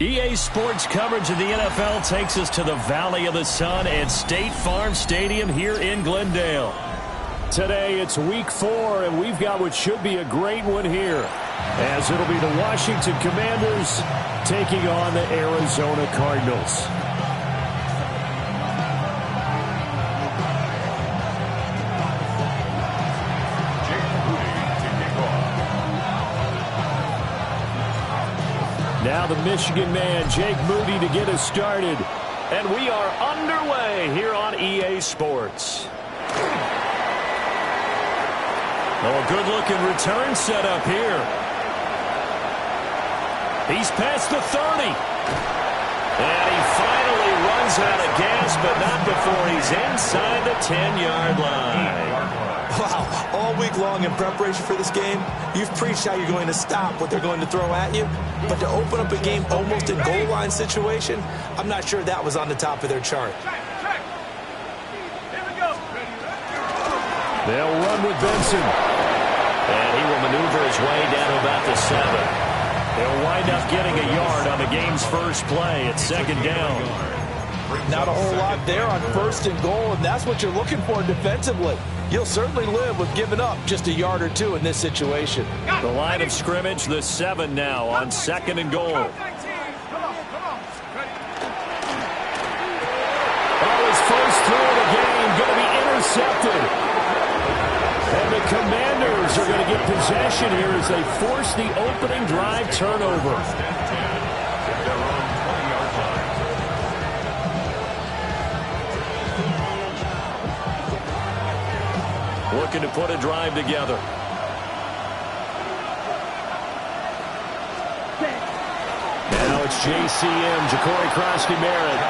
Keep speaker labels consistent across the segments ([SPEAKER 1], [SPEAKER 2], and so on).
[SPEAKER 1] EA Sports coverage of the NFL takes us to the Valley of the Sun and State Farm Stadium here in Glendale. Today it's week 4, and we've got what should be a great one here, as it'll be the Washington Commanders taking on the Arizona Cardinals. Now the Michigan man, Jake Moody, to get us started. And we are underway here on EA Sports. Oh, a good-looking return set up here. He's past the 30. And he finally runs out of gas, but not before he's inside the 10-yard line.
[SPEAKER 2] Wow, all week long in preparation for this game, you've preached how you're going to stop what they're going to throw at you. But to open up a game almost in goal line situation, I'm not sure that was on the top of their chart.
[SPEAKER 1] They'll run with Benson. And he will maneuver his way down to about the 7. They'll wind up getting a yard on the game's first play. It's second down.
[SPEAKER 2] Not a whole lot there on first and goal, and that's what you're looking for defensively. You'll certainly live with giving up just a yard or two in this situation.
[SPEAKER 1] The line of scrimmage, the 7 now on second and goal. Oh, his first throw of the game going to be intercepted. And the Commanders are going to get possession here as they force the opening drive turnover. Looking to put a drive together. Now it's JCM, Ja'Cory Krosky-Merritt.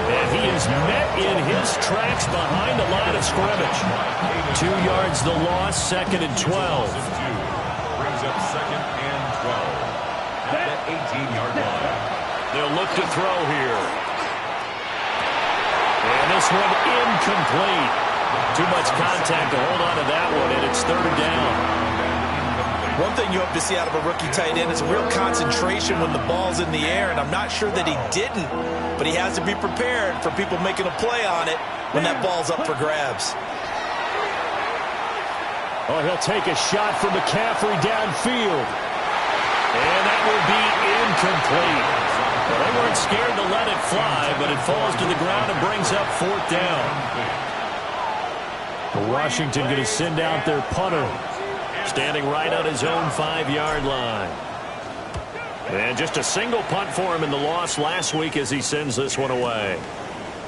[SPEAKER 1] And he is met in his tracks behind the line of scrimmage. 2 yards the loss, second and 12.
[SPEAKER 3] Brings up second and 12. At that 18-yard line.
[SPEAKER 1] They'll look to throw here. And this one incomplete. Too much contact to hold on to that one, and it's third down.
[SPEAKER 2] One thing you hope to see out of a rookie tight end is a real concentration when the ball's in the air, and I'm not sure that he didn't, but he has to be prepared for people making a play on it when that ball's up for grabs.
[SPEAKER 1] Oh, he'll take a shot from McCaffrey downfield. And that will be incomplete. Well, they weren't scared to let it fly, but it falls to the ground and brings up fourth down. Washington going to send out their punter, standing right on his own 5-yard line. And just a single punt for him in the loss last week as he sends this one away.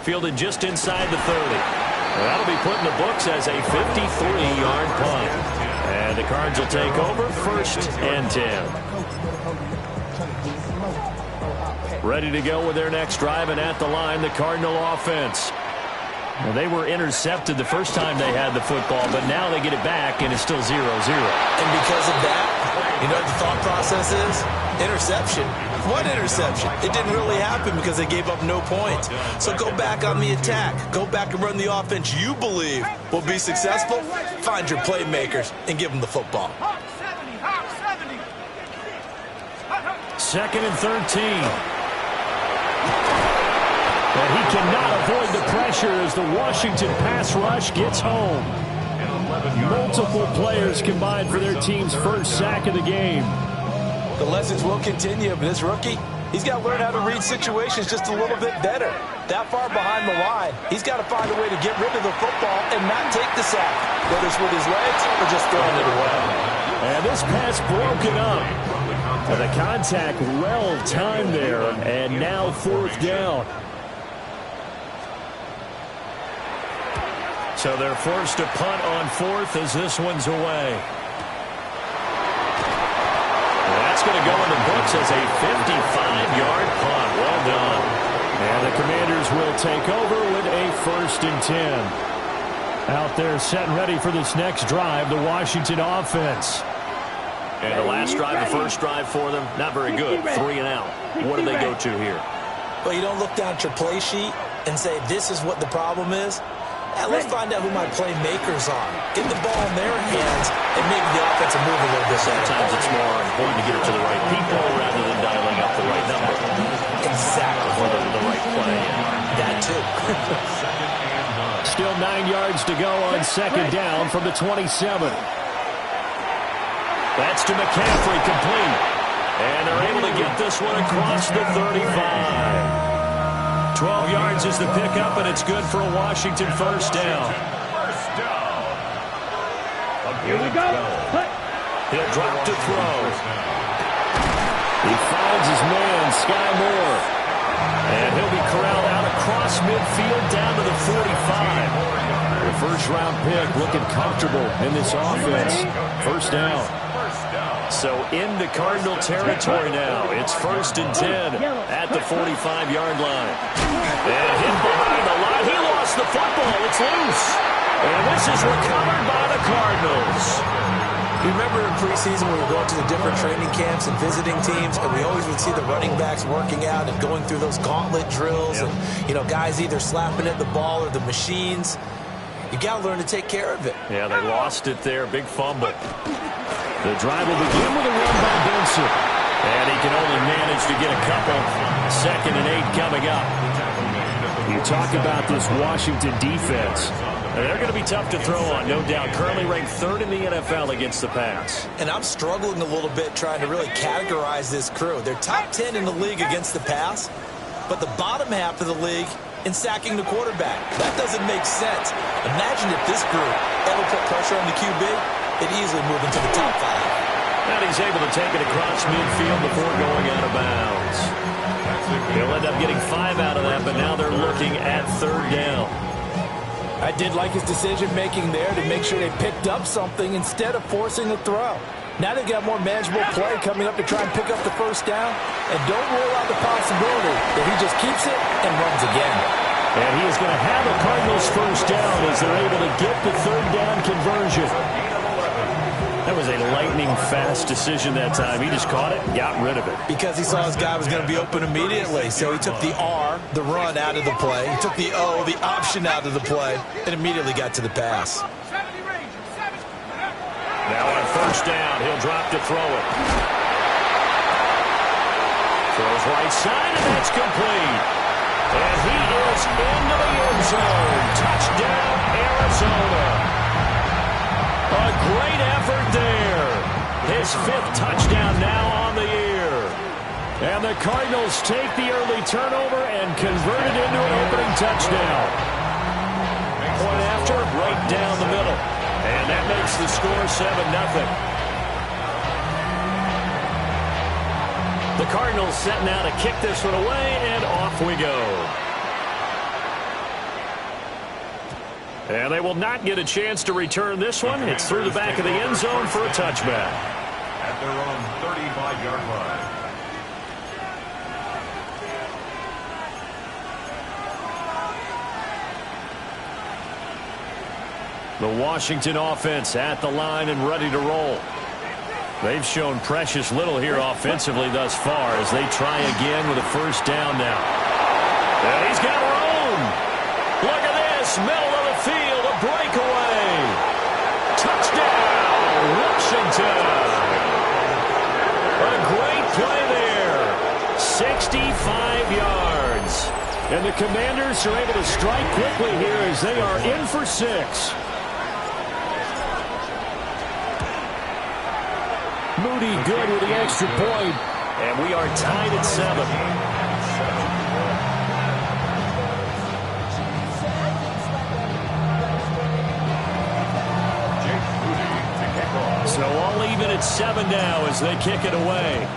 [SPEAKER 1] Fielded just inside the 30. Well, that'll be put in the books as a 53-yard punt. And the Cards will take over first and 10. Ready to go with their next drive, and at the line, the Cardinal offense. Well, they were intercepted the first time they had the football, but now they get it back, and it's still 0-0.
[SPEAKER 2] And because of that, you know what the thought process is? Interception. What interception? It didn't really happen because they gave up no points. So go back on the attack. Go back and run the offense you believe will be successful. Find your playmakers and give them the football.
[SPEAKER 1] Second and 13. And he cannot avoid the pressure as the Washington pass rush gets home. Multiple players combined for their team's first sack of the game.
[SPEAKER 2] The lessons will continue, but this rookie, he's got to learn how to read situations just a little bit better. That far behind the line, he's got to find a way to get rid of the football and not take the sack, whether it's with his legs or just throwing it away.
[SPEAKER 1] And this pass broken up. And the contact well timed there, and now fourth down. So they're forced to punt on fourth as this one's away. That's that's going to go in the books as a 55-yard punt. Well done.
[SPEAKER 4] And the Commanders will take over with a 1st and 10. Out there set and ready for this next drive, the Washington offense.
[SPEAKER 1] And the last drive, the first drive for them, not very good. 3 and out. What do they go to here?
[SPEAKER 2] Well, you don't look down at your play sheet and say, this is what the problem is. Let's find out who my playmakers are. Get the ball in their hands and maybe the offense will move a little bit.
[SPEAKER 1] Sometimes it's more important to get it to the right people rather than dialing up the right number.
[SPEAKER 2] Exactly.
[SPEAKER 1] Or the right play.
[SPEAKER 2] That too.
[SPEAKER 4] Still 9 yards to go on 2nd down from the 27.
[SPEAKER 1] That's to McCaffrey, complete. And they're able to get this one across the 35. 12 yards is the pickup, and it's good for a Washington 1st down.
[SPEAKER 5] Here we go.
[SPEAKER 1] He'll drop to throw. He finds his man, Sky Moore. And he'll be corralled out across midfield down to the 45. The first-round pick looking comfortable in this offense. 1st down. So into Cardinal territory now. It's 1st and 10 at the 45-yard line. And hit behind the line. He lost the football. It's loose. And this is recovered by the Cardinals.
[SPEAKER 2] You remember in preseason when we were going to the different training camps and visiting teams, and we always would see the running backs working out and going through those gauntlet drills, and guys either slapping at the ball or the machines. You got to learn to take care of it.
[SPEAKER 1] Yeah, they lost it there. Big fumble. The drive will begin with a run by Benson. And he can only manage to get a couple. 2nd and 8 coming up. You talk about this Washington defense. They're going to be tough to throw on, no doubt. Currently ranked 3rd in the NFL against the pass.
[SPEAKER 2] And I'm struggling a little bit trying to really categorize this crew. They're top 10 in the league against the pass, but the bottom half of the league in sacking the quarterback. That doesn't make sense. Imagine if this group ever put pressure on the QB, they'd easily move into the top 5.
[SPEAKER 1] And he's able to take it across midfield before going out of bounds. He'll end up getting 5 out of that, but now they're looking at 3rd down.
[SPEAKER 6] I did like his decision-making there to make sure they picked up something instead of forcing the throw. Now they've got more manageable play coming up to try and pick up the 1st down. And don't rule out the possibility that he just keeps it and runs again.
[SPEAKER 4] And he is going to have the Cardinals 1st down as they're able to get the 3rd down conversion.
[SPEAKER 1] That was a lightning-fast decision that time. He just caught it and got rid of it.
[SPEAKER 2] Because he saw his guy was going to be open immediately. So he took the R, the run, out of the play. He took the O, the option, out of the play, and immediately got to the pass.
[SPEAKER 1] Now on 1st down, he'll drop to throw it. Throws right side, and that's complete. And he is into the end zone. Touchdown, Arizona. A great effort there. His 5th touchdown now on the year.
[SPEAKER 4] And the Cardinals take the early turnover and convert it into an opening touchdown.
[SPEAKER 1] Point after, right down the middle. And that makes the score 7-0. The Cardinals set now to kick this one away, and off we go. And they will not get a chance to return this one. It's through the back of the end zone for a touchback.
[SPEAKER 3] At their own 35-yard line.
[SPEAKER 1] The Washington offense at the line and ready to roll. They've shown precious little here offensively thus far as they try again with a 1st down now. And he's got room. Look at this, middle of the field, a breakaway. Touchdown, Washington. A great play there. 65 yards.
[SPEAKER 4] And the Commanders are able to strike quickly here as they are in for 6. Moody good with the extra point.
[SPEAKER 1] And we are tied at 7. So all even at 7 now as they kick it away.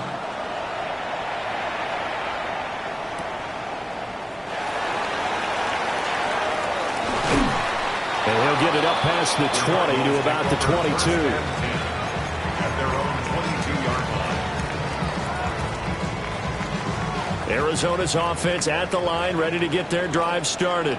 [SPEAKER 4] And he'll get it up past the 20 to about the 22.
[SPEAKER 3] At their own 22-yard line.
[SPEAKER 1] Arizona's offense at the line, ready to get their drive started.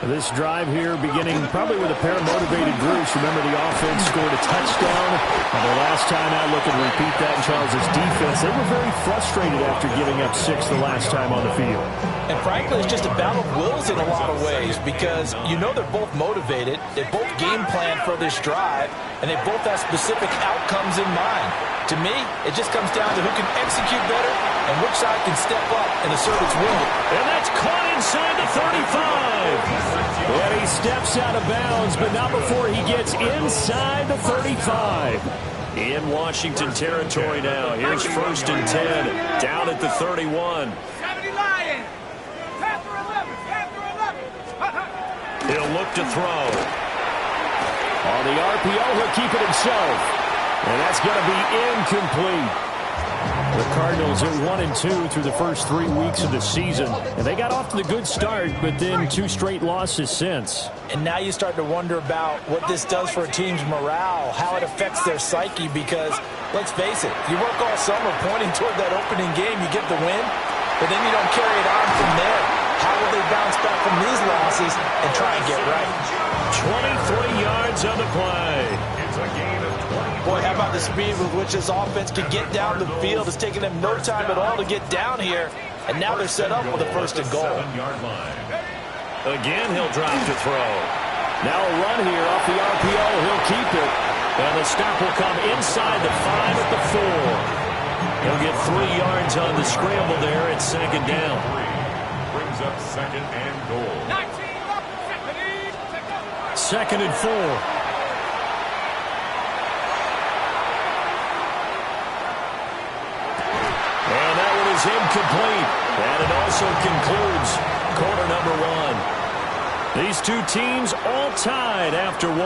[SPEAKER 4] This drive here beginning probably with a pair of motivated groups. Remember, the offense scored a touchdown. And the last time out, look and repeat that in Charles' defense. They were very frustrated after giving up 6 the last time on the field.
[SPEAKER 6] And frankly, it's just a battle of wills in a lot of ways because you know they're both motivated. They both game plan for this drive, and they both have specific outcomes in mind. To me, it just comes down to who can execute better and which side can step up and assert its will.
[SPEAKER 1] And that's caught inside the 35.
[SPEAKER 4] And he steps out of bounds, but not before he gets inside the 35.
[SPEAKER 1] In Washington territory now. Here's 1st and 10. Down at the 31. He'll look to throw.
[SPEAKER 4] On the RPO, he'll keep it himself. And that's going to be incomplete. The Cardinals are 1-2 through the first 3 weeks of the season. And they got off to the good start, but then 2 straight losses since.
[SPEAKER 6] And now you start to wonder about what this does for a team's morale, how it affects their psyche, because, let's face it, you work all summer pointing toward that opening game, you get the win, but then you don't carry it on from there. How will they bounce back from these losses and try and get right?
[SPEAKER 1] 23 yards on the play.
[SPEAKER 3] It's a gain of 20.
[SPEAKER 6] Boy, how about the speed with which this offense can get down the field? It's taken them no time at all to get down here, and now they're set up with a 1st and goal.
[SPEAKER 3] 7-yard line.
[SPEAKER 1] Again, he'll drop to throw.
[SPEAKER 4] Now a run here off the RPO. He'll keep it.
[SPEAKER 1] And the stop will come inside the 5 at the 4. He'll get 3 yards on the scramble there at 2nd down.
[SPEAKER 3] Brings up 2nd and goal.
[SPEAKER 4] 2nd and 4.
[SPEAKER 1] And that one is incomplete. And it also concludes quarter number 1. These two teams all tied after 1.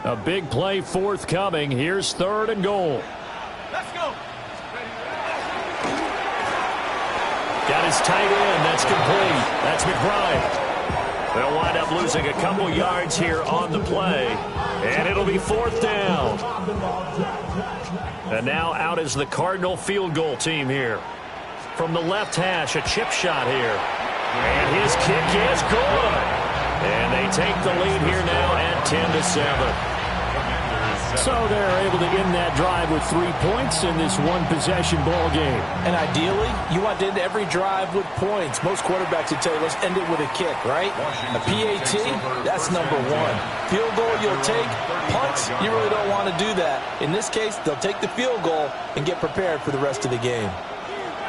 [SPEAKER 4] A big play forthcoming. Here's 3rd and goal.
[SPEAKER 5] Let's go.
[SPEAKER 1] Got his tight end. That's complete. That's McBride. They'll wind up losing a couple yards here on the play. And it'll be 4th down. And now out is the Cardinal field goal team here. From the left hash, a chip shot here. And his kick is good. And they take the lead here now at 10-7.
[SPEAKER 4] So they're able to end that drive with 3 points in this one-possession ball game.
[SPEAKER 6] And ideally, you want to end every drive with points. Most quarterbacks would tell you, let's end it with a kick, right? A PAT, that's number 1. Field goal, you'll take. Punts, you really don't want to do that. In this case, they'll take the field goal and get prepared for the rest of the game.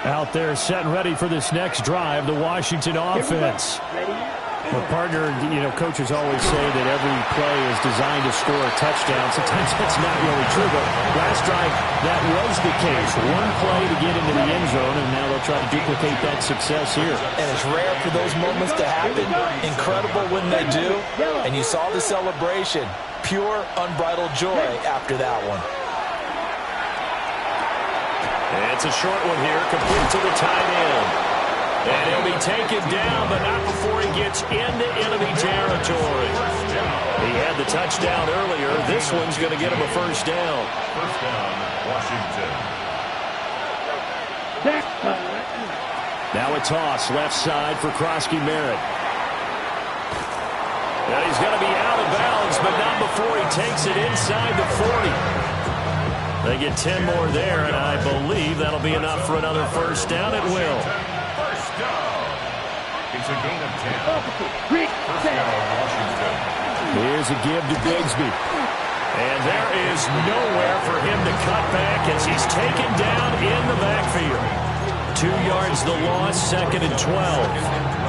[SPEAKER 4] Out there set and ready for this next drive, the Washington offense. Well, partner, you know, coaches always say that every play is designed to score a touchdown. Sometimes that's not really true, but last drive, that was the case. One play to get into the end zone, and now they'll try to duplicate that success here.
[SPEAKER 6] And it's rare for those moments to happen. Incredible when they do. And you saw the celebration. Pure, unbridled joy after that one.
[SPEAKER 1] And it's a short one here, complete to the tight end. And he'll be taken down, but not before he gets into enemy territory. He had the touchdown earlier. This one's going to get him a 1st down.
[SPEAKER 3] 1st down, Washington.
[SPEAKER 4] Now a toss left side for Krosky Merritt.
[SPEAKER 1] And he's going to be out of bounds, but not before he takes it inside the 40. They get 10 more there, and I believe that'll be enough for another 1st down. It will.
[SPEAKER 3] It's a gain of 10. 1st down, Washington.
[SPEAKER 4] Here's a give to Bigsby.
[SPEAKER 1] And there is nowhere for him to cut back as he's taken down in the backfield. 2 yards the loss, 2nd and 12.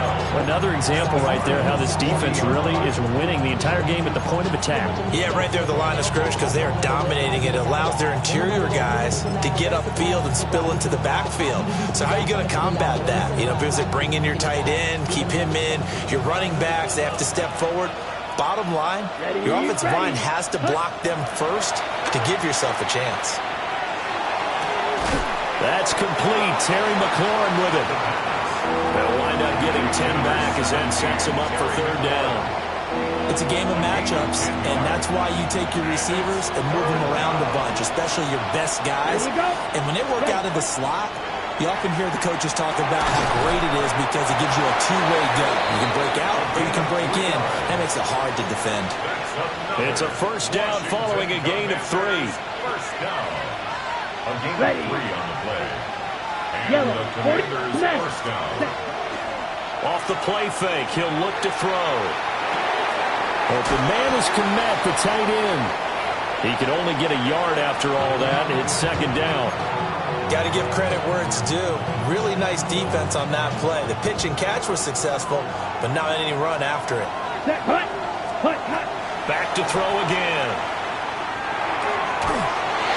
[SPEAKER 1] Another example right there how this defense really is winning the entire game at the point of attack.
[SPEAKER 6] Yeah, right there at the line of scrimmage because they are dominating it. It allows their interior guys to get upfield and spill into the backfield. So how are you going to combat that? You know, because they bring in your tight end, keep him in. Your running backs, they have to step forward. Bottom line, your offensive line has to block them first to give yourself a chance.
[SPEAKER 1] That's complete. Terry McLaurin with it. They'll wind up getting 10 back as that sets him up for third down.
[SPEAKER 2] It's a game of matchups, and that's why you take your receivers and move them around a bunch, especially your best guys. And when they work out of the slot, you often hear the coaches talk about how great it is because it gives you a two-way go. You can break out or you can break in. That makes it hard to defend.
[SPEAKER 1] It's a first down following a gain of 3.
[SPEAKER 3] First down. A gain of 3 on the play. And the Commanders' first down.
[SPEAKER 1] Off the play fake, he'll look to throw. Well, the man is Kmet, the tight end. He can only get a yard after all that, and it's second down.
[SPEAKER 2] Got to give credit where it's due. Really nice defense on that play. The pitch and catch was successful, but not any run after it.
[SPEAKER 1] Back to throw again.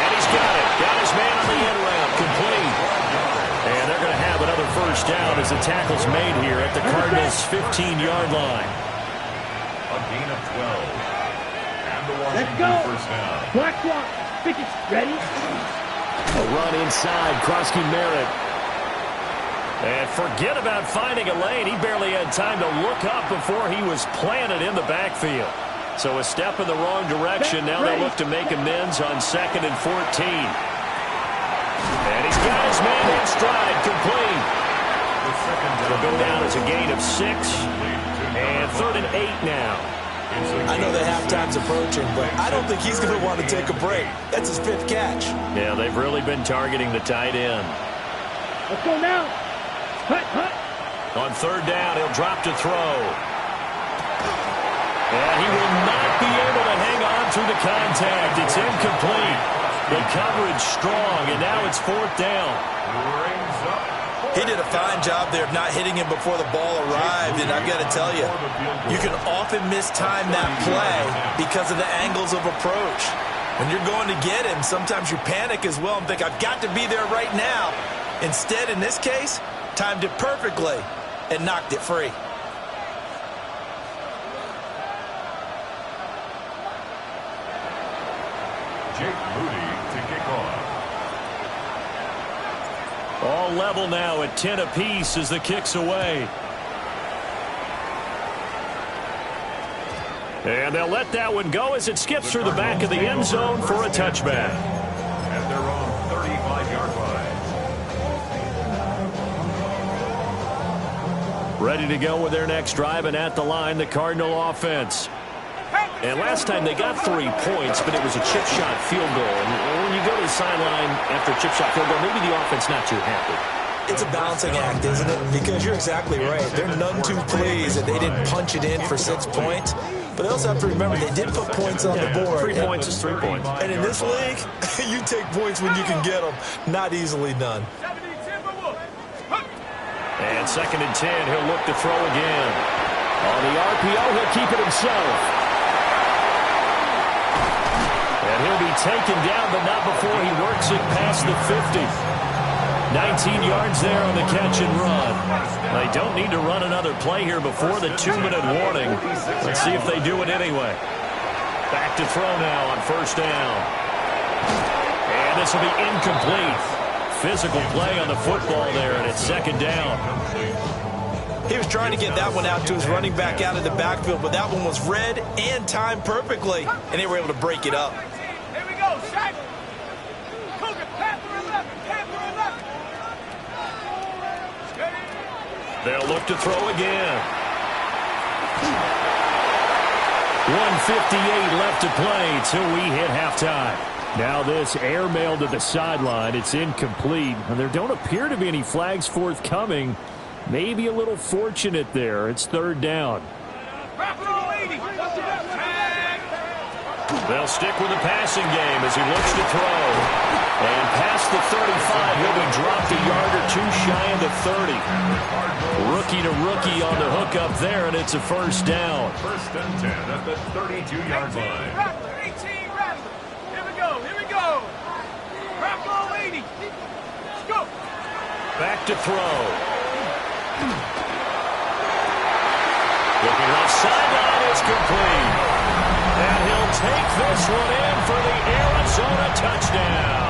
[SPEAKER 1] And he's got it. Got his man on the end route. Complete. And they're going to have another first down as the tackle's made here at the Cardinals' 15-yard line.
[SPEAKER 3] A gain of 12. And the Washington first down.
[SPEAKER 5] Black clock. Pickets ready.
[SPEAKER 1] A run inside. Krosky Merritt. And forget about finding a lane. He barely had time to look up before he was planted in the backfield. So a step in the wrong direction. Now they look to make amends on 2nd and 14. And he's got his man in stride. Complete. Will go down as a gain of 6. And 3rd and 8 now.
[SPEAKER 2] I know the halftime's approaching, but I don't think he's going to want to take a break. That's his 5th catch.
[SPEAKER 1] Yeah, they've really been targeting the tight end.
[SPEAKER 5] Let's go now. Hut.
[SPEAKER 1] On 3rd down, he'll drop to throw. And he will not be able to hang on through the contact. It's incomplete. The coverage strong, and now it's 4th down.
[SPEAKER 2] He did a fine job there of not hitting him before the ball arrived, and I've got to tell you, you can often mistime that play because of the angles of approach. When you're going to get him, sometimes you panic as well and think, I've got to be there right now. Instead, in this case, timed it perfectly and knocked it free.
[SPEAKER 3] Jake Moody to kick off.
[SPEAKER 1] All level now at 10 apiece as the kick's away. And they'll let that one go as it skips through the back of the end zone for a touchback.
[SPEAKER 3] At their own 35-yard line.
[SPEAKER 1] Ready to go with their next drive, and at the line, the Cardinal offense. And last time they got 3 points, but it was a chip shot field goal. And when you go to the sideline after a chip shot field goal, maybe the offense not too happy.
[SPEAKER 2] It's a balancing act, isn't it? Because you're exactly right. They're none too pleased that they didn't punch it in for 6 points. But they also have to remember they did put points on the board.
[SPEAKER 1] 3 points is 3 points.
[SPEAKER 2] And in this league, you take points when you can get them. Not easily done.
[SPEAKER 1] And 2nd and 10, he'll look to throw again. On the RPO, he'll keep it himself. And he'll be taken down, but not before he works it past the 50. 19 yards there on the catch and run. They don't need to run another play here before the 2-minute warning. Let's see if they do it anyway. Back to throw now on 1st down. And this will be incomplete. Physical play on the football there, and it's 2nd down.
[SPEAKER 2] He was trying to get that one out to his running back out of the backfield, but that one was read and timed perfectly, and they were able to break it up.
[SPEAKER 5] Here we go, Shaq. Cougar, Panther 11, Panther 11.
[SPEAKER 1] They'll look to throw again. 1:58 left to play till we hit halftime. Now this airmail to the sideline. It's incomplete. And there don't appear to be any flags forthcoming. Maybe a little fortunate there. It's 3rd down. They'll stick with the passing game as he looks to throw. And past the 35, he'll be dropped a yard or 2 shy of the 30. Rookie to rookie on the hook up there, and it's a 1st down.
[SPEAKER 3] 1st and 10 at the 32-yard line.
[SPEAKER 5] 18, here we go, here we go. Rapper 80. Let's go.
[SPEAKER 1] Back to throw. Looking left sideline, it's complete. And he'll take this one in for the Arizona touchdown.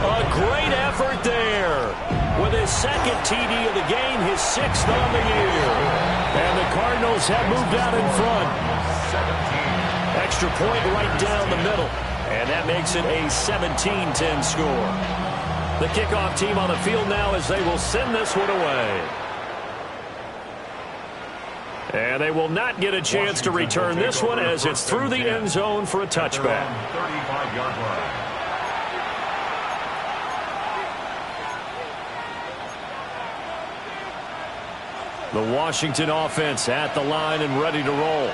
[SPEAKER 1] A great start there. With his second TD of the game, his 6th on the year. And the Cardinals have moved out in front. Extra point right down the middle. And that makes it a 17-10 score. The kickoff team on the field now as they will send this one away. And they will not get a chance to return this one as it's through the end zone for a touchback.
[SPEAKER 3] 35-yard line.
[SPEAKER 1] The Washington offense at the line and ready to roll.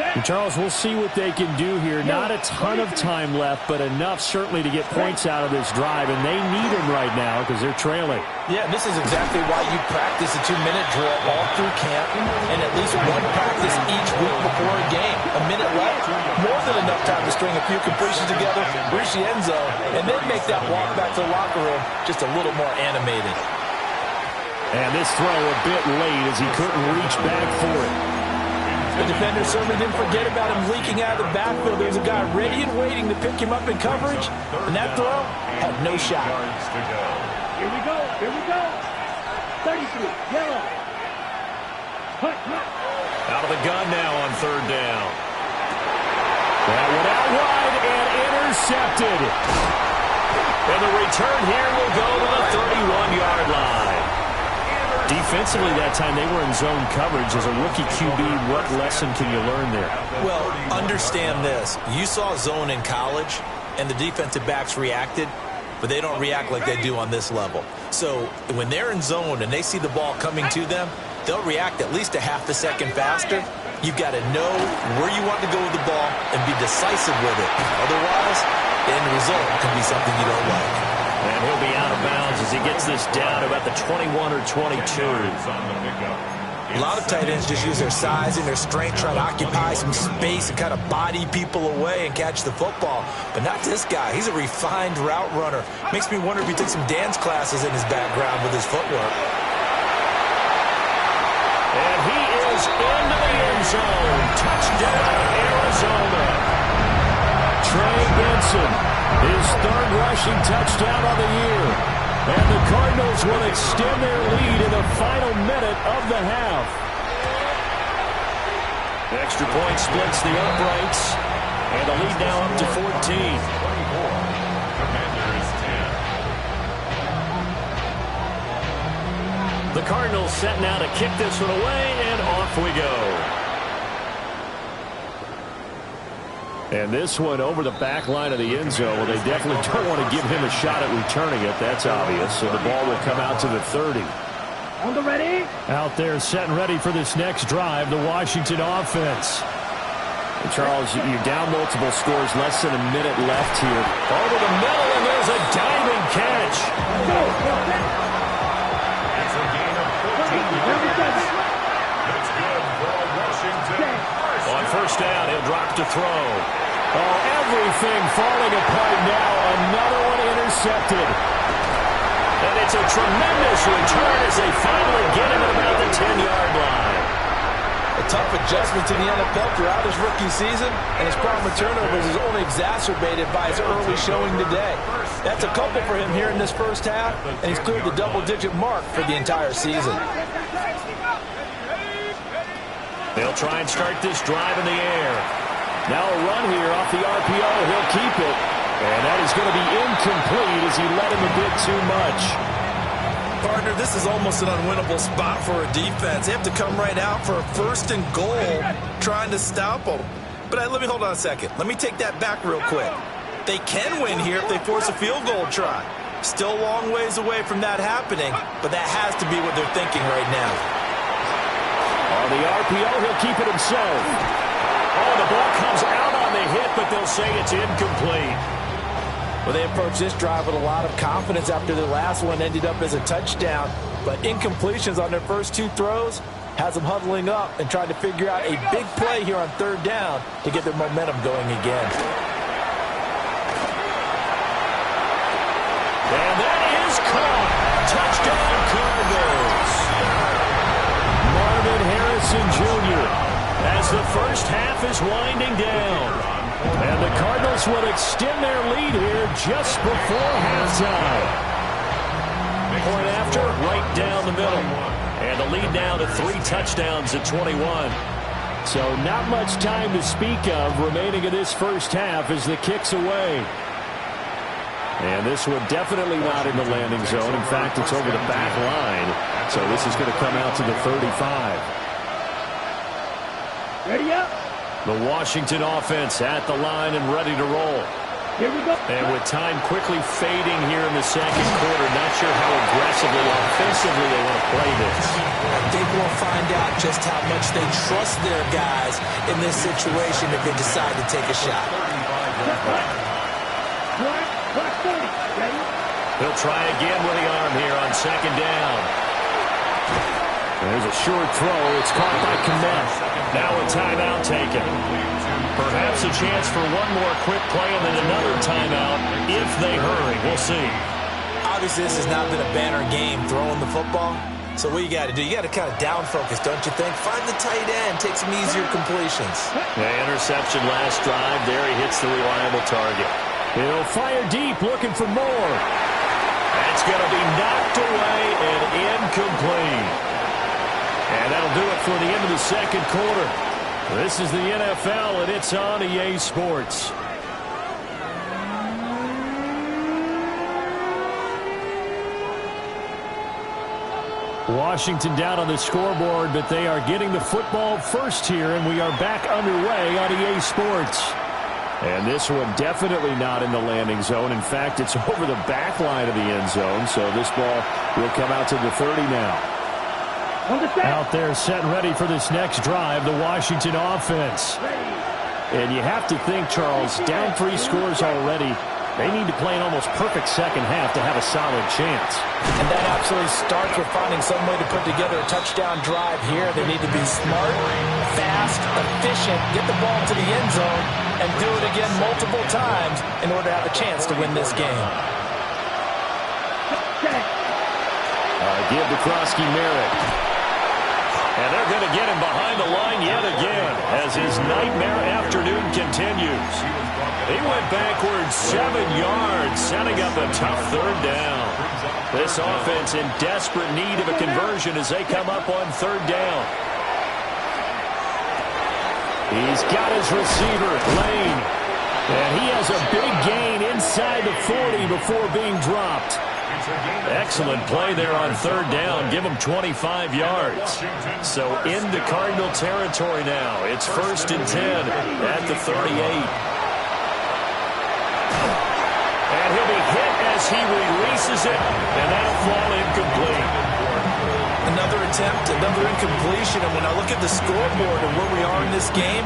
[SPEAKER 4] And Charles, we'll see what they can do here. Not a ton of time left, but enough certainly to get points out of this drive, and they need them right now because they're trailing.
[SPEAKER 6] Yeah, this is exactly why you practice a 2-minute drill all through camp and at least one practice each week before a game. A minute left, more than enough time to string a few completions together, reach the end zone, and then make that walk back to the locker room just a little more animated.
[SPEAKER 4] And this throw a bit late as he couldn't reach back for it.
[SPEAKER 6] The defender certainly didn't forget about him leaking out of the backfield. There was a guy ready and waiting to pick him up in coverage, and that throw had no shot.
[SPEAKER 5] Here we go. Here we go. 33. Yellow.
[SPEAKER 1] Out of the gun now on 3rd down. That went out wide and intercepted. And the return here will go to the 31-yard line. Defensively that time, they were in zone coverage. As a rookie QB, what lesson can you learn there?
[SPEAKER 2] Well, understand this. You saw zone in college, and the defensive backs reacted, but they don't react like they do on this level. So when they're in zone and they see the ball coming to them, they'll react at least a half a second faster. You've got to know where you want to go with the ball and be decisive with it. Otherwise, the end result can be something you don't like.
[SPEAKER 1] And he'll be out of bounds as he gets this down about the 21 or 22.
[SPEAKER 2] A lot of tight ends just use their size and their strength, try to occupy some space and kind of body people away and catch the football. But not this guy. He's a refined route runner. Makes me wonder if he took some dance classes in his background with his footwork.
[SPEAKER 1] And he is into the end zone. Touchdown, Arizona. Trey Benson, his 3rd rushing touchdown of the year. And the Cardinals will extend their lead in the final minute of the half. Extra point splits the uprights. And the lead now up to 14. The Cardinals set now to kick this one away, and off we go. And this one over the back line of the end zone. Well, they definitely don't want to give him a shot at returning it. That's obvious. So the ball will come out to the 30.
[SPEAKER 5] On the ready.
[SPEAKER 4] Out there set and ready for this next drive, the Washington offense. And Charles, you're down multiple scores, less than a minute left here.
[SPEAKER 1] Over the middle, and there's a diving catch.
[SPEAKER 3] It's a gain of 14 yards. That's good for Washington.
[SPEAKER 1] On 1st down, he'll drop to throw. Oh, everything falling apart now. Another one intercepted. And it's a tremendous return as they finally get him at about the 10-yard line.
[SPEAKER 6] A tough adjustment to the NFL throughout his rookie season, and his problem with turnovers is only exacerbated by his early showing today. That's a couple for him here in this 1st half, and he's cleared the double-digit mark for the entire season.
[SPEAKER 1] They'll try and start this drive in the air. Now a run here off the RPO. He'll keep it. And that is going to be incomplete as he led him a bit too much.
[SPEAKER 2] Partner, this is almost an unwinnable spot for a defense. They have to come right out for a 1st and goal trying to stop them. But let me hold on a second. Let me take that back real quick. They can win here if they force a field goal try. Still a long ways away from that happening, but that has to be what they're thinking right now.
[SPEAKER 1] On the RPO, he'll keep it himself. Oh, the ball comes out on the hit, but they'll say it's incomplete.
[SPEAKER 6] Well, they approached this drive with a lot of confidence after the last one ended up as a touchdown. But incompletions on their first 2 throws has them huddling up and trying to figure out a big play here on 3rd down to get their momentum going again.
[SPEAKER 1] And that is caught. Touchdown, Cardinals. Marvin Harrison Jr. as the 1st half is winding down. And the Cardinals will extend their lead here just before halftime. Point after, right down the middle. And the lead now to 3 touchdowns at 21.
[SPEAKER 4] So not much time to speak of remaining in this first half as the kick's away. And this one definitely not in the landing zone. In fact, it's over the back line. So this is going to come out to the 35.
[SPEAKER 5] Ready up.
[SPEAKER 1] The Washington offense at the line and ready to roll.
[SPEAKER 5] Here we go.
[SPEAKER 1] And with time quickly fading here in the second quarter, not sure how aggressively, offensively they want to play this.
[SPEAKER 2] I think we'll find out just how much they trust their guys in this situation if they decide to take a shot.
[SPEAKER 1] He'll try again with the arm here on second down.
[SPEAKER 4] There's a short throw. It's caught by Kmet.
[SPEAKER 1] Now a timeout taken. Perhaps a chance for one more quick play and then another timeout if they hurry. We'll see.
[SPEAKER 2] Obviously, this has not been a banner game throwing the football. So what you got to do, you got to kind of down focus, don't you think? Find the tight end, take some easier completions.
[SPEAKER 1] The interception last drive. There he hits the reliable target.
[SPEAKER 4] He'll fire deep, looking for more.
[SPEAKER 1] That's going to be knocked away and incomplete. And that'll do it for the end of the second quarter. This is the NFL, and it's on EA Sports. Washington down on the scoreboard, but they are getting the football first here, and we are back underway on EA Sports. And this one definitely not in the landing zone. In fact, it's over the back line of the end zone, so this ball will come out to the 30 now. Out there set and ready for this next drive, the Washington offense. And you have to think, Charles, down 3 scores already. They need to play an almost perfect second half to have a solid chance.
[SPEAKER 6] And that absolutely starts with finding some way to put together a touchdown drive here. They need to be smart, fast, efficient, get the ball to the end zone, and do it again multiple times in order to have a chance to win this game.
[SPEAKER 1] Give to Krosky-Merritt. And they're going to get him behind the line yet again as his nightmare afternoon continues. He went backwards 7 yards, setting up a tough third down. This offense in desperate need of a conversion as they come up on third down. He's got his receiver, Lane. And he has a big gain inside the 40 before being dropped. Excellent play there on third down. Give him 25 yards. So into Cardinal territory now. It's 1st and 10 at the 38. And he'll be hit as he releases it, and that'll fall incomplete.
[SPEAKER 2] Another attempt, another incompletion, and when I look at the scoreboard and where we are in this game,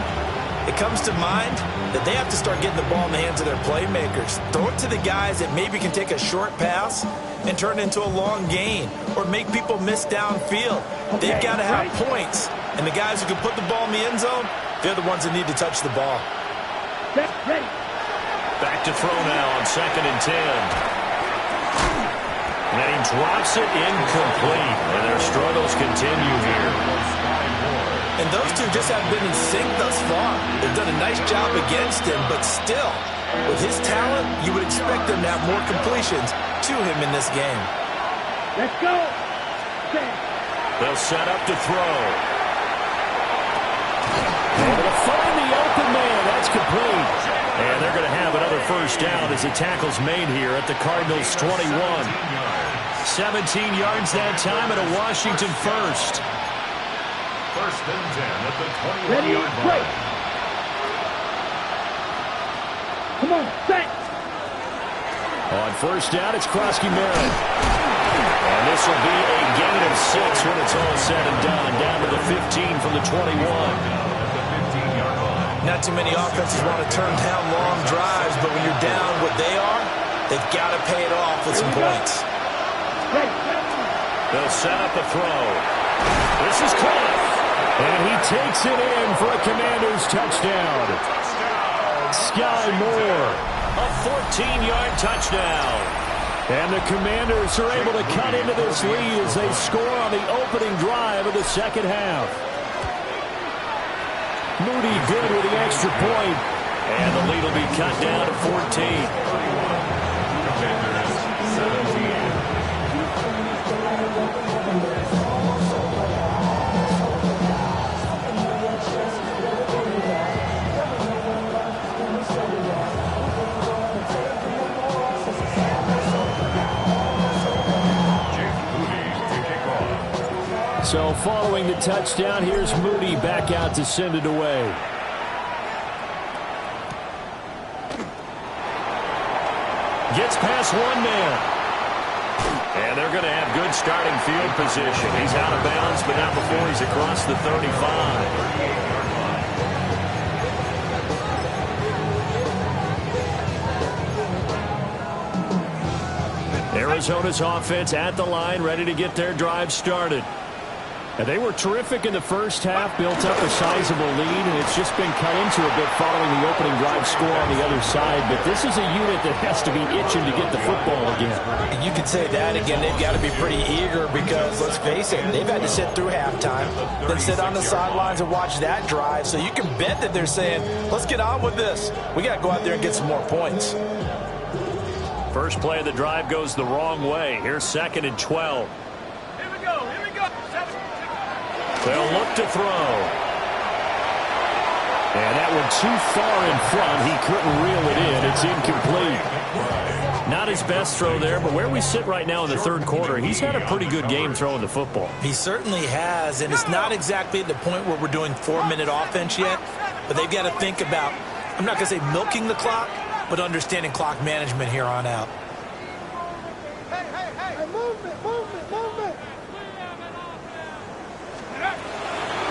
[SPEAKER 2] it comes to mind that they have to start getting the ball in the hands of their playmakers. Throw it to the guys that maybe can take a short pass and turn it into a long gain or make people miss downfield. They've got to have points. And the guys who can put the ball in the end zone, they're the ones that need to touch the ball.
[SPEAKER 1] Back to throw now on 2nd and 10. And he drops it incomplete. And their struggles continue here.
[SPEAKER 2] And those two just haven't been in sync thus far. They've done a nice job against him, but still, with his talent, you would expect them to have more completions to him in this game.
[SPEAKER 5] Let's go.
[SPEAKER 1] They'll set up to throw. Able to find the open man. That's complete. And they're going to have another first down as the tackle's made here at the Cardinals' 21. 17 yards that time and a Washington first.
[SPEAKER 3] 1st and 10 at the 21-yard line.
[SPEAKER 5] Come on, set.
[SPEAKER 1] On first down, it's Krosky-Merritt. And this will be a gain of 6 when it's all said and done. Down to the 15 from the 21.
[SPEAKER 2] Not too many offenses want to turn down long drives, but when you're down what they are, they've got to pay it off with some points.
[SPEAKER 1] They'll set up a throw. This is caught. And he takes it in for a Commanders touchdown. Sky Moore, a 14-yard touchdown. And the Commanders are able to cut into this lead as they score on the opening drive of the second half. Moody good with the extra point. And the lead will be cut down to 14.
[SPEAKER 4] So following the touchdown, here's Moody back out to send it away. Gets past one man. And they're going to have good starting field position. He's out of bounds, but not before he's across the 35. Arizona's offense at the line, ready to get their drive started. And they were terrific in the first half, built up a sizable lead, and it's just been cut into a bit following the opening drive score on the other side. But this is a unit that has to be itching to get the football again.
[SPEAKER 6] And you can say that again. They've got to be pretty eager because, let's face it, they've had to sit through halftime, then sit on the sidelines and watch that drive. So you can bet that they're saying, let's get on with this. We got to go out there and get some more points.
[SPEAKER 1] First play of the drive goes the wrong way. Here's 2nd and 12.
[SPEAKER 5] Here we go. Here we go.
[SPEAKER 1] They'll look to throw. And that one too far in front. He couldn't reel it in. It's incomplete. Not his best throw there, but where we sit right now in the third quarter, he's had a pretty good game throwing the football.
[SPEAKER 2] He certainly has, and it's not exactly at the point where we're doing 4-minute offense yet, but they've got to think about, I'm not going to say milking the clock, but understanding clock management here on out.
[SPEAKER 5] Hey, movement.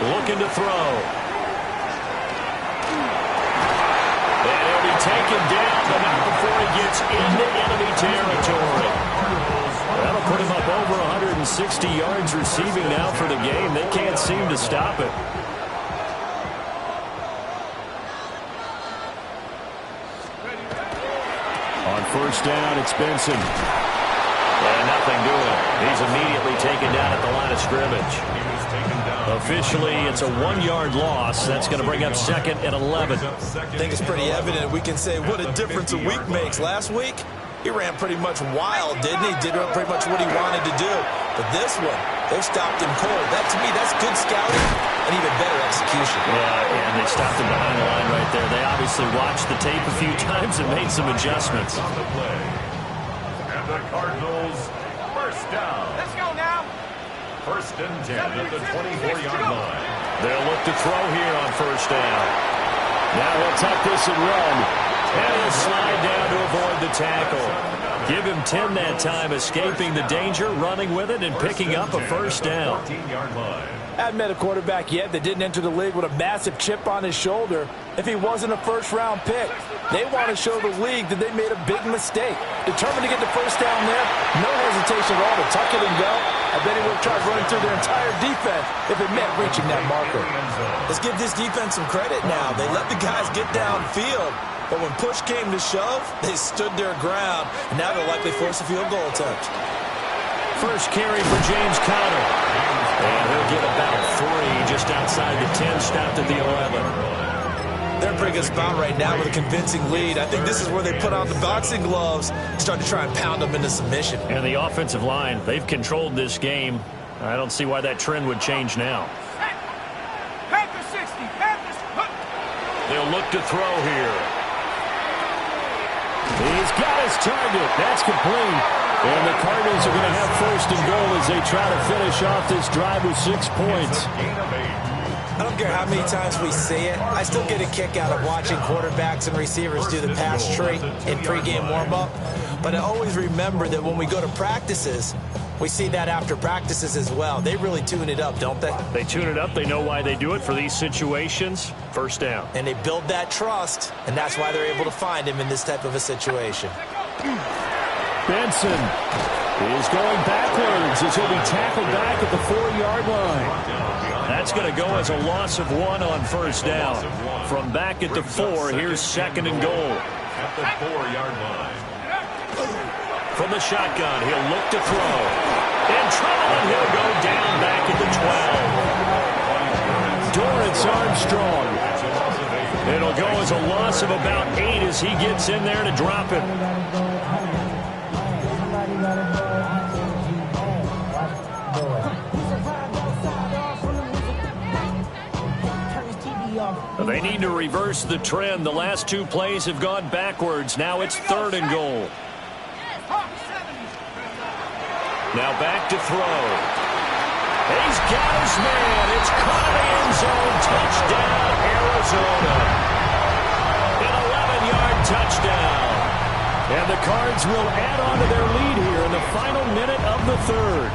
[SPEAKER 1] Looking to throw. And he'll be taken down, but not before he gets into enemy territory. That'll put him up over 160 yards receiving now for the game. They can't seem to stop it. On first down, it's Benson. And nothing doing. He's immediately taken down at the line of scrimmage. Officially, it's a 1-yard loss. That's going to bring up 2nd and 11.
[SPEAKER 2] I think it's pretty evident. We can say what a difference a week makes. Last week, he ran pretty much wild, didn't he? Did pretty much what he wanted to do. But this one, they stopped him cold. That, to me, that's good scouting and even better execution.
[SPEAKER 1] Yeah, and they stopped him behind the line right there. They obviously watched the tape a few times and made some adjustments.
[SPEAKER 3] On the play. And the Cardinals, first down.
[SPEAKER 5] Let's go now.
[SPEAKER 3] 1st and 10 at the 24-yard line.
[SPEAKER 1] They'll look to throw here on first down. Now he'll tuck this and run. And he'll slide down to avoid the tackle. Give him 10 that time, escaping the danger, running with it, and picking up a first down.
[SPEAKER 3] 14-yard line.
[SPEAKER 6] I haven't met a quarterback yet that didn't enter the league with a massive chip on his shoulder if he wasn't a first-round pick. They want to show the league that they made a big mistake. Determined to get the first down there, no hesitation at all to tuck it and go. I bet he would have tried running through their entire defense if it meant reaching that marker.
[SPEAKER 2] Let's give this defense some credit now. They let the guys get downfield, but when push came to shove, they stood their ground, and now they'll likely force a field goal attempt.
[SPEAKER 1] First carry for James Conner. And he'll get about 3 just outside the 10, stopped at the 11.
[SPEAKER 2] They're in a pretty good spot right now with a convincing lead. I think this is where they put on the boxing gloves and start to try and pound them into submission.
[SPEAKER 1] And the offensive line, they've controlled this game. I don't see why that trend would change now.
[SPEAKER 5] Panthers 60. Panthers.
[SPEAKER 1] They'll look to throw here. He's got his target. That's complete. And the Cardinals are going to have 1st and goal as they try to finish off this drive with 6 points.
[SPEAKER 2] I don't care how many times we see it. I still get a kick out of watching quarterbacks and receivers do the pass tree in pregame warm-up. But I always remember that when we go to practices, we see that after practices as well. They really tune it up, don't they?
[SPEAKER 1] They tune it up. They know why they do it for these situations. First down.
[SPEAKER 2] And they build that trust, and that's why they're able to find him in this type of a situation.
[SPEAKER 4] Benson is going backwards as he'll be tackled back at the 4-yard line.
[SPEAKER 1] That's going to go as a loss of 1 on first down. From back at the 4, here's 2nd and goal.
[SPEAKER 3] At the 4-yard line.
[SPEAKER 1] From the shotgun, he'll look to throw. In trouble, and he'll go down back at the 12.
[SPEAKER 4] Dorrance Armstrong.
[SPEAKER 1] It'll go as a loss of about 8 as he gets in there to drop it. They need to reverse the trend. The last 2 plays have gone backwards. Now it's 3rd and goal. Now back to throw. He's got his man. It's caught in the end zone. Touchdown, Arizona. An 11-yard touchdown. And the Cards will add on to their lead here in the final minute of the third.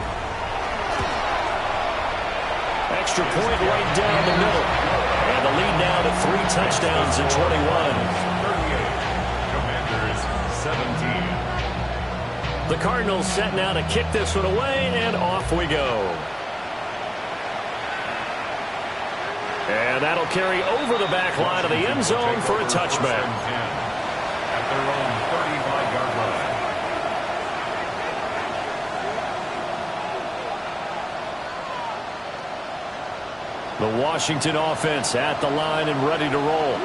[SPEAKER 1] Extra point right down the middle. And the lead now to 3 touchdowns at 21.
[SPEAKER 3] 38. Commanders 17.
[SPEAKER 1] The Cardinals set now to kick this one away, and off we go. And that'll carry over the back line of the end zone for a touchback.
[SPEAKER 3] At their own 35-yard line.
[SPEAKER 1] The Washington offense at the line and ready to roll.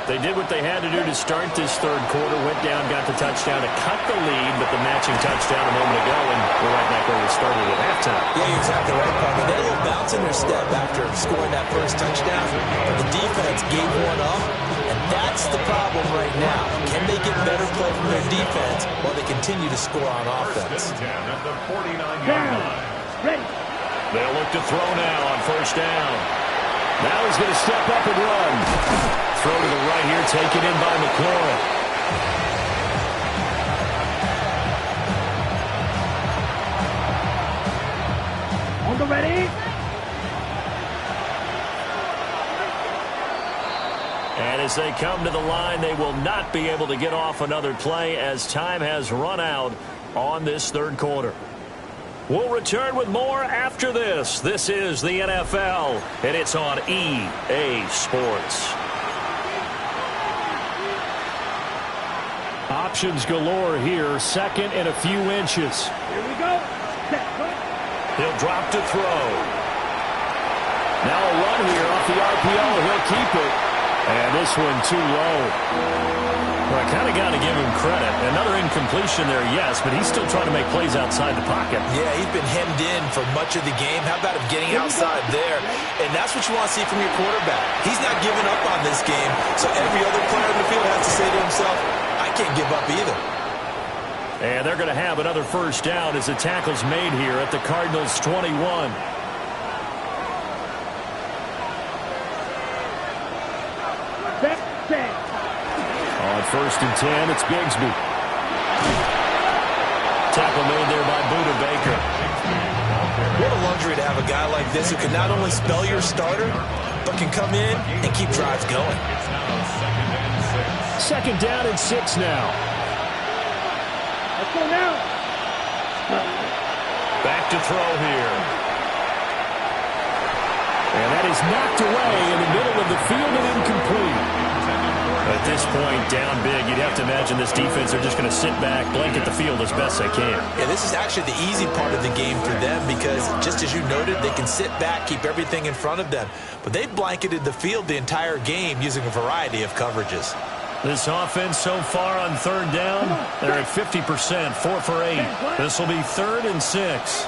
[SPEAKER 1] They did what they had to do to start this third quarter. Went down, got the touchdown to cut the lead, but the matching touchdown a moment ago, and we're right back where we started at halftime.
[SPEAKER 2] Yeah, you're exactly right, Parker. They had a little bounce in their step after scoring that first touchdown, but the defense gave one up, and that's the problem right now. Can they get better play from their defense while they continue to score on offense?
[SPEAKER 3] First and 10 at the 49-yard line.
[SPEAKER 5] Ready.
[SPEAKER 1] They'll look to throw now on first down. Now he's going to step up and run. Throw to the right here, taken in by McLaurin.
[SPEAKER 5] On the ready.
[SPEAKER 1] And as they come to the line, they will not be able to get off another play as time has run out on this third quarter. We'll return with more after this. This is the NFL, and it's on EA Sports.
[SPEAKER 4] Options galore here. Second and a few inches.
[SPEAKER 5] Here we go. Set.
[SPEAKER 1] He'll drop to throw. Now a run here off the RPO. He'll keep it. And this one too low. Well, I kind of got to give him credit. Another incompletion there, yes, but he's still trying to make plays outside the pocket.
[SPEAKER 2] Yeah, he's been hemmed in for much of the game. How about him getting outside there? And that's what you want to see from your quarterback. He's not giving up on this game, so every other player in the field has to say to himself, I can't give up either.
[SPEAKER 1] And they're going to have another first down as the tackle's made here at the Cardinals' 21.
[SPEAKER 5] Set.
[SPEAKER 4] On first and 10, it's Bigsby.
[SPEAKER 1] Tackle made there by Buda Baker.
[SPEAKER 2] What a luxury to have a guy like this who can not only spell your starter, but can come in and keep drives going.
[SPEAKER 3] It's now
[SPEAKER 4] Second down and 6 now.
[SPEAKER 5] Let's go now.
[SPEAKER 1] Back to throw here.
[SPEAKER 4] And that is knocked away in the middle of the field and incomplete.
[SPEAKER 1] At this point, down big, you'd have to imagine this defense, they're just going to sit back, blanket the field as best they can.
[SPEAKER 2] Yeah, this is actually the easy part of the game for them because, just as you noted, they can sit back, keep everything in front of them. But they've blanketed the field the entire game using a variety of coverages.
[SPEAKER 1] This offense so far on third down, they're at 50%, 4 for 8. This will be 3rd and 6.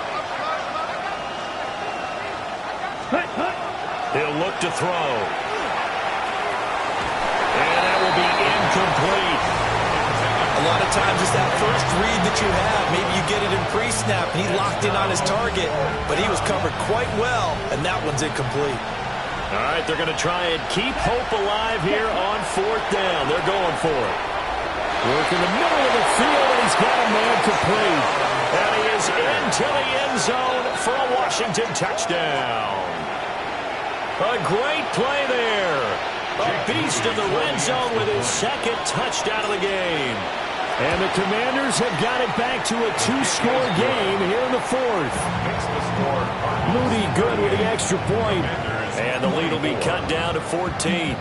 [SPEAKER 1] He'll look to throw. And that will be incomplete.
[SPEAKER 2] A lot of times it's that first read that you have. Maybe you get it in pre-snap and he locked in on his target, but he was covered quite well, and that one's incomplete.
[SPEAKER 1] All right, they're going to try and keep hope alive here on 4th down. They're going for it.
[SPEAKER 4] Work in the middle of the field, and he's got a man complete.
[SPEAKER 1] And he is into the end zone for a Washington touchdown. A great play there. A beast in the red zone with his 2nd touchdown of the game.
[SPEAKER 4] And the Commanders have got it back to a 2-score game here in the 4th. Moody good with the extra point.
[SPEAKER 1] And the lead will be cut down to 14.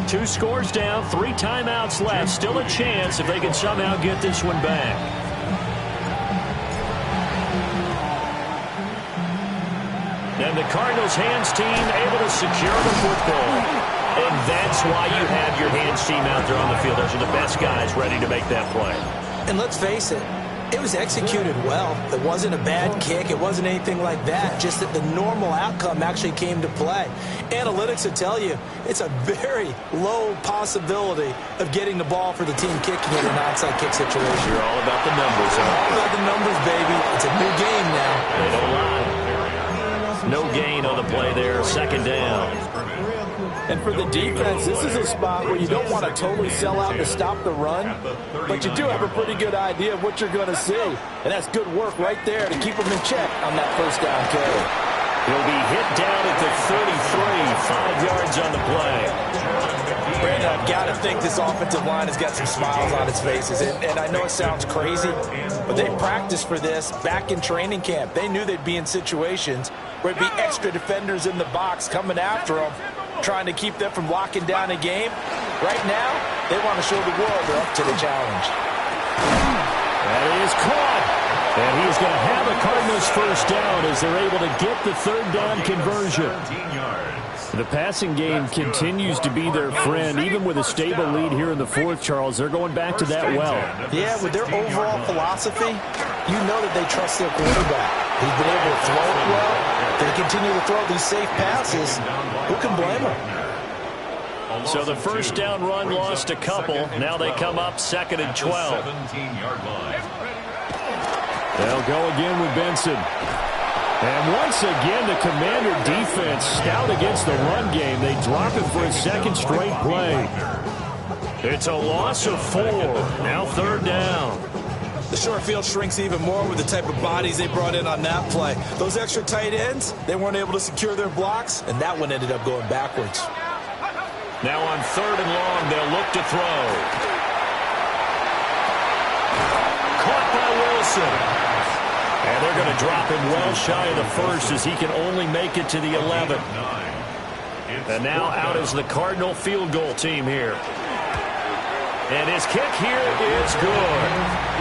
[SPEAKER 1] 2 scores down, 3 timeouts left. Still a chance if they can somehow get this one back. And the Cardinals' hands team able to secure the football. And that's why you have your hands team out there on the field. Those are the best guys ready to make that play.
[SPEAKER 2] And let's face it, It was executed well. It wasn't a bad kick. It wasn't anything like that. Just that the normal outcome actually came to play. Analytics will tell you it's a very low possibility of getting the ball for the team kicking in an onside kick situation.
[SPEAKER 1] You're all about the numbers, huh?
[SPEAKER 2] All about the numbers, baby. It's a new game now.
[SPEAKER 1] They don't lie. No gain on the play there. Second down.
[SPEAKER 6] And for the defense, this is a spot where you don't want to totally sell out to stop the run, but you do have a pretty good idea of what you're going to see. And that's good work right there to keep them in check on that first down carry.
[SPEAKER 1] He'll be hit down at the 33, 5 yards on the play.
[SPEAKER 6] Brandon, I've got to think this offensive line has got some smiles on its faces. And I know it sounds crazy, but they practiced for this back in training camp. They knew they'd be in situations where it'd be extra defenders in the box coming after them, trying to keep them from locking down a game. Right now, they want to show the world they're up to the challenge.
[SPEAKER 1] That is caught. And he's going to have a Cardinals first down as they're able to get the third down conversion. The passing game continues to be their friend, even with a stable lead here in the fourth, Charles. They're going back to that well.
[SPEAKER 2] Yeah, with their overall philosophy, you know that they trust their quarterback. He's been able to throw it well. They continue to throw these safe passes. Who can blame them?
[SPEAKER 1] So the first down run lost a couple. Now they come up 2nd and 12.
[SPEAKER 4] They'll go again with Benson. And once again, the Commander defense stout against the run game. They drop it for a second straight play.
[SPEAKER 1] It's a loss of 4. Now third down.
[SPEAKER 2] The short field shrinks even more with the type of bodies they brought in on that play. Those extra tight ends, they weren't able to secure their blocks, and that one ended up going backwards.
[SPEAKER 1] Now on 3rd and long, they'll look to throw. Caught by Wilson. And they're going to drop him well shy of the first as he can only make it to the 11. And now out is the Cardinal field goal team here. And his kick here is good.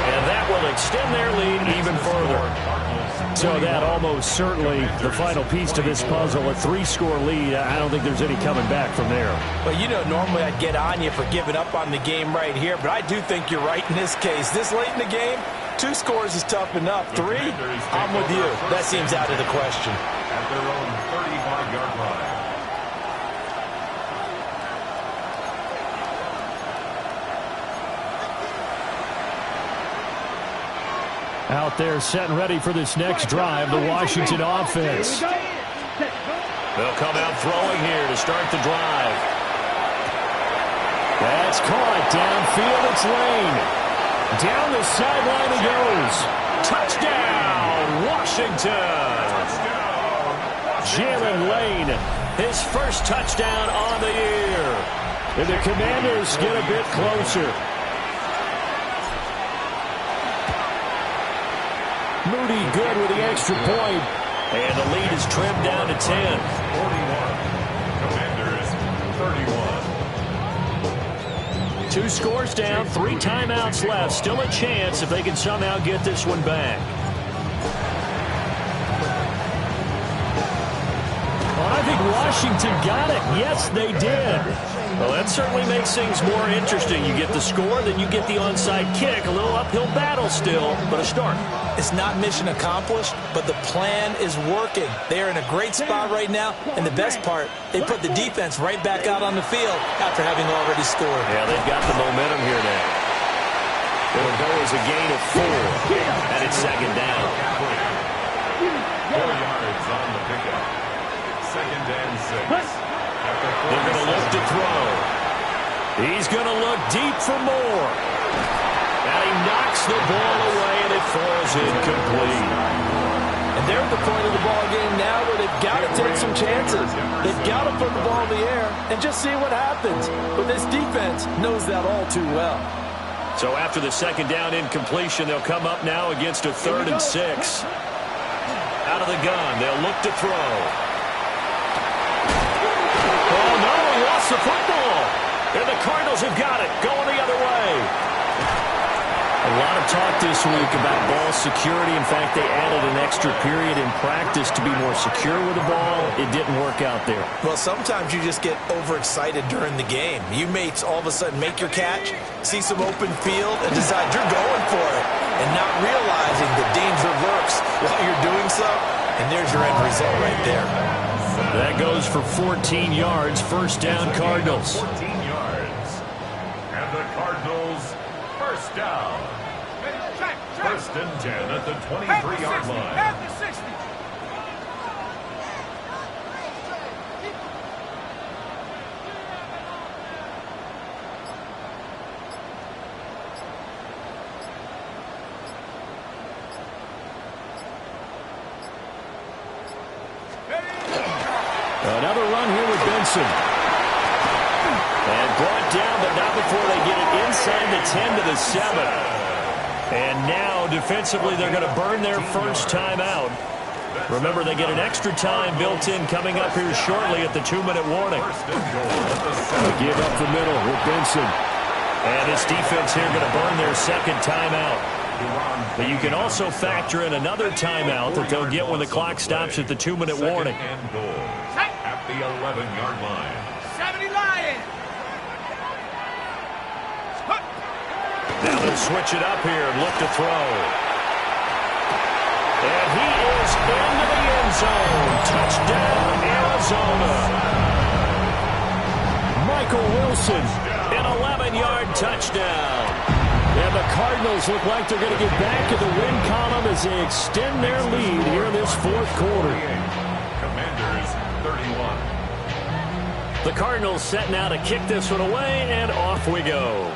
[SPEAKER 1] And that will extend their lead even further.
[SPEAKER 4] So that almost certainly the final piece to this puzzle, a 3-score lead. I don't think there's any coming back from there.
[SPEAKER 6] Well, you know, normally I'd get on you for giving up on the game right here, but I do think you're right in this case. This late in the game, 2 scores is tough enough. 3, I'm with you. That seems out of the question.
[SPEAKER 3] At their own 35-yard line.
[SPEAKER 4] Out there set and ready for this next drive, the Washington offense.
[SPEAKER 1] They'll come out throwing here to start the drive.
[SPEAKER 4] That's caught. Downfield, it's Lane. Down the sideline he goes.
[SPEAKER 1] Touchdown, Washington.
[SPEAKER 4] Jalen Lane,
[SPEAKER 1] His first touchdown on the year.
[SPEAKER 4] and the Commanders get a bit closer. Moody good with the extra point.
[SPEAKER 1] And the lead is trimmed down to 10.
[SPEAKER 3] 41. Commanders 31.
[SPEAKER 1] 2 scores down, 3 timeouts left. Still a chance if they can somehow get this one back.
[SPEAKER 4] Well, I think Washington got it. Yes, they did.
[SPEAKER 1] Well, that certainly makes things more interesting. You get the score, then you get the onside kick. A little uphill battle still, but a start.
[SPEAKER 2] It's not mission accomplished, but the plan is working. They're in a great spot right now, and the best part, they put the defense right back out on the field after having already scored.
[SPEAKER 1] Yeah, they've got the momentum here now. It'll go as a gain of 4, and it's second down.
[SPEAKER 3] 4 yards on the pickup. 2nd and 6.
[SPEAKER 1] They're going to look to throw. He's going to look deep for more. And he knocks the ball away, and it falls incomplete.
[SPEAKER 6] And they're at the point of the ball game now where they've got to take some chances. They've got to put the ball in the air and just see what happens. But this defense knows that all too well.
[SPEAKER 1] So after the second down incompletion, they'll come up now against a 3rd and 6. Out of the gun, they'll look to throw. Oh, no, he lost the football. And the Cardinals have got it, going the other way. A lot of talk this week about ball security. In fact, they added an extra period in practice to be more secure with the ball. It didn't work out there.
[SPEAKER 2] Well, sometimes you just get overexcited during the game. You may all of a sudden make your catch, see some open field, and decide you're going for it. and not realizing the danger lurks while you're doing so. And there's your end result right there.
[SPEAKER 1] That goes for 14 yards. First down, Cardinals.
[SPEAKER 3] 14 yards. And the Cardinals, first down. First and 10 at the 23-yard line.
[SPEAKER 5] At the 60.
[SPEAKER 4] Another run here with Benson.
[SPEAKER 1] And brought down, but not before they get it inside the 10 to the 7. And now, defensively, they're going to burn their first time out. Remember, they get an extra time built in coming up here shortly at the 2-minute warning.
[SPEAKER 4] They give up the middle with Benson.
[SPEAKER 1] And this defense here going to burn their second timeout. But you can also factor in another timeout that they'll get when the clock stops at the 2-minute warning.
[SPEAKER 3] And goal at the 11-yard line.
[SPEAKER 5] 70 Lions.
[SPEAKER 1] Now they'll switch it up here and look to throw. And he is into the end zone. Touchdown, Arizona.
[SPEAKER 4] Michael Wilson.
[SPEAKER 1] An 11-yard touchdown.
[SPEAKER 4] And the Cardinals look like they're going to get back in the win column as they extend their lead here in this fourth quarter.
[SPEAKER 3] Commanders, 31.
[SPEAKER 1] The Cardinals set now to kick this one away, and off we go.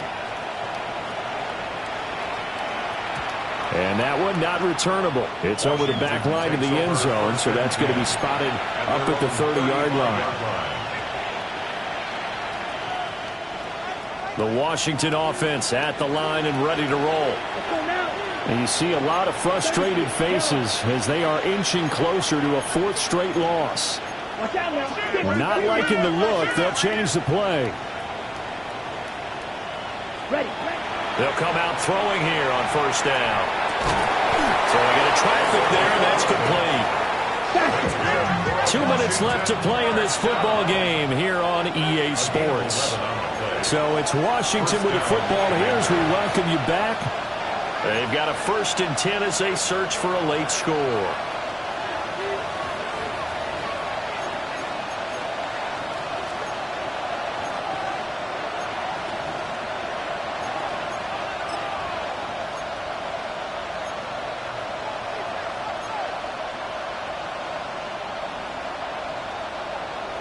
[SPEAKER 4] And that one not returnable. It's over the back line of the end zone, so that's going to be spotted up at the 30-yard line.
[SPEAKER 1] The Washington offense at the line and ready to roll.
[SPEAKER 4] And you see a lot of frustrated faces as they are inching closer to a fourth straight loss. Not liking the look, they'll change the play.
[SPEAKER 1] They'll come out throwing here on first down. So they get a traffic there, and that's complete. 2 minutes left to play in this football game here on EA Sports.
[SPEAKER 4] So it's Washington with the football here as we welcome you back.
[SPEAKER 1] They've got a 1st and 10 as they search for a late score.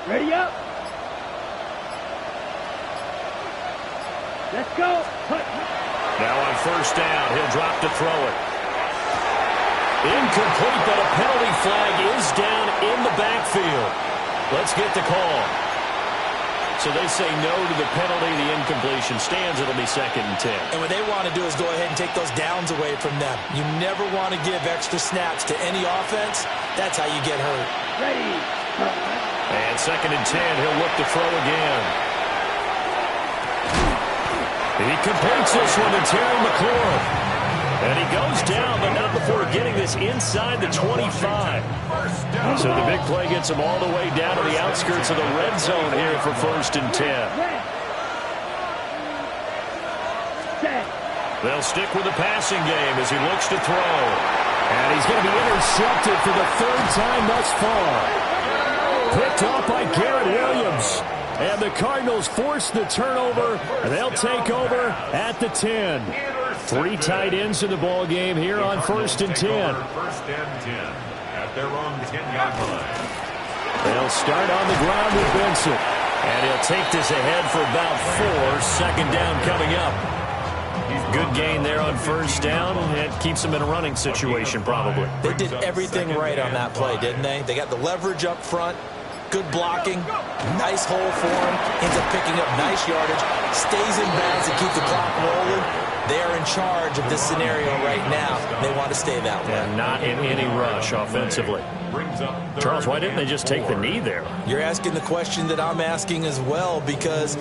[SPEAKER 5] Ready up. Let's go.
[SPEAKER 1] Now on first down, he'll drop to throw it. Incomplete, but a penalty flag is down in the backfield. Let's get the call. So they say no to the penalty. The incompletion stands. It'll be 2nd and 10.
[SPEAKER 2] And what they want to do is go ahead and take those downs away from them. You never want to give extra snaps to any offense. That's how you get hurt.
[SPEAKER 5] Ready.
[SPEAKER 1] And 2nd and 10, he'll look to throw again. He completes this one to Terry McLaurin. And he goes down, but not before getting this inside the 25. So the big play gets him all the way down to the outskirts of the red zone here for 1st and 10. They'll stick with the passing game as he looks to throw.
[SPEAKER 4] And he's going to be intercepted for the 3rd time thus far. Picked off by Garrett Williams. And the Cardinals force the turnover. They'll take over at the 10. 3 tight ends in the ball game here on 1st and 10.
[SPEAKER 3] 1st and 10 at their own 10-yard line.
[SPEAKER 4] They'll start on the ground with Benson.
[SPEAKER 1] And he'll take this ahead for about 4. 2nd down coming up. Good gain there on first down. It keeps them in a running situation probably.
[SPEAKER 2] They did everything right on that play, didn't they? They got the leverage up front. Good blocking, nice hole for him, ends up picking up nice yardage, stays in bounds to keep the clock rolling. They are in charge of this scenario right now. They want to stay that way.
[SPEAKER 1] And not in any rush offensively. Charles, why didn't they just take the knee there?
[SPEAKER 2] You're asking the question that I'm asking as well, because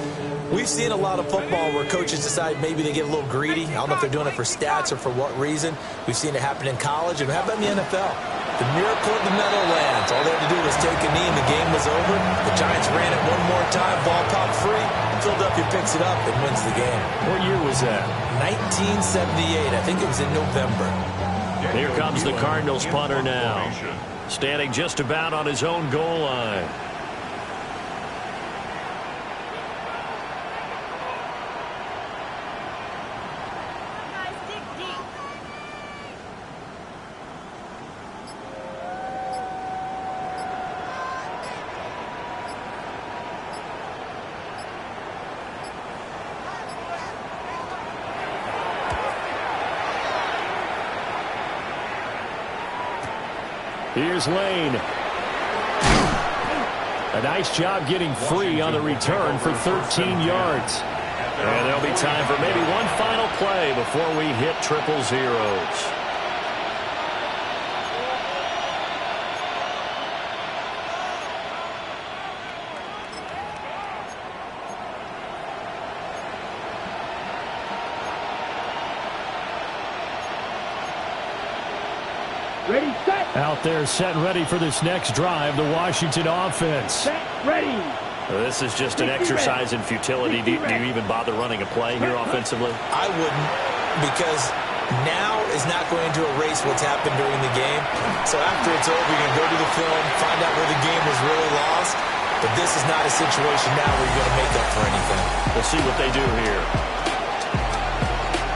[SPEAKER 2] we've seen a lot of football where coaches decide maybe they get a little greedy. I don't know if they're doing it for stats or for what reason. We've seen it happen in college, and how about in the NFL? The miracle of the Meadowlands. All they had to do was take a knee and the game was over. The Giants ran it one more time, ball popped free. Philadelphia picks it up and wins the game.
[SPEAKER 4] What year was that?
[SPEAKER 2] 1978. I think it was in November.
[SPEAKER 1] Here comes the Cardinals punter now, standing just about on his own goal line.
[SPEAKER 4] Here's Lane. A nice job getting free on the return for 13 yards.
[SPEAKER 1] And there'll be time for maybe one final play before we hit triple zeros.
[SPEAKER 5] Ready, set.
[SPEAKER 4] Out there set and ready for this next drive, the Washington offense.
[SPEAKER 5] Set, ready.
[SPEAKER 1] This is just an exercise in futility. Do you even bother running a play here offensively?
[SPEAKER 2] I wouldn't, because now is not going to erase what's happened during the game. So after it's over, you're going to go to the film, find out where the game was really lost. But this is not a situation now where you're going to make up for anything.
[SPEAKER 1] We'll see what they do here.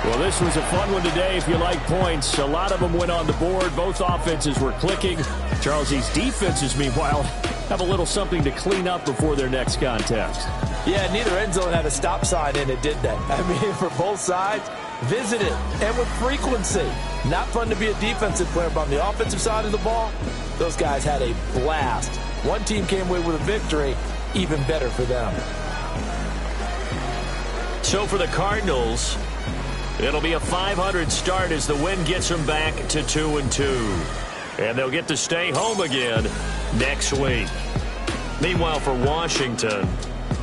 [SPEAKER 4] Well, this was a fun one today if you like points. A lot of them went on the board. Both offenses were clicking. Charles, these defenses, meanwhile, have a little something to clean up before their next contest.
[SPEAKER 6] Yeah, neither end zone had a stop sign in it, did they? I mean, for both sides, visit it, and with frequency. Not fun to be a defensive player, but on the offensive side of the ball, those guys had a blast. One team came away with a victory, even better for them.
[SPEAKER 1] So for the Cardinals, it'll be a .500 start as the win gets them back to 2-2. And they'll get to stay home again next week. Meanwhile, for Washington,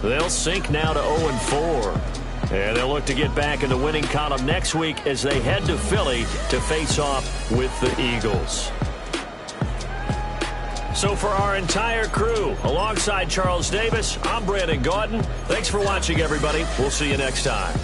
[SPEAKER 1] they'll sink now to 0-4. And they'll look to get back in the winning column next week as they head to Philly to face off with the Eagles. So for our entire crew, alongside Charles Davis, I'm Brandon Gaudin. Thanks for watching, everybody. We'll see you next time.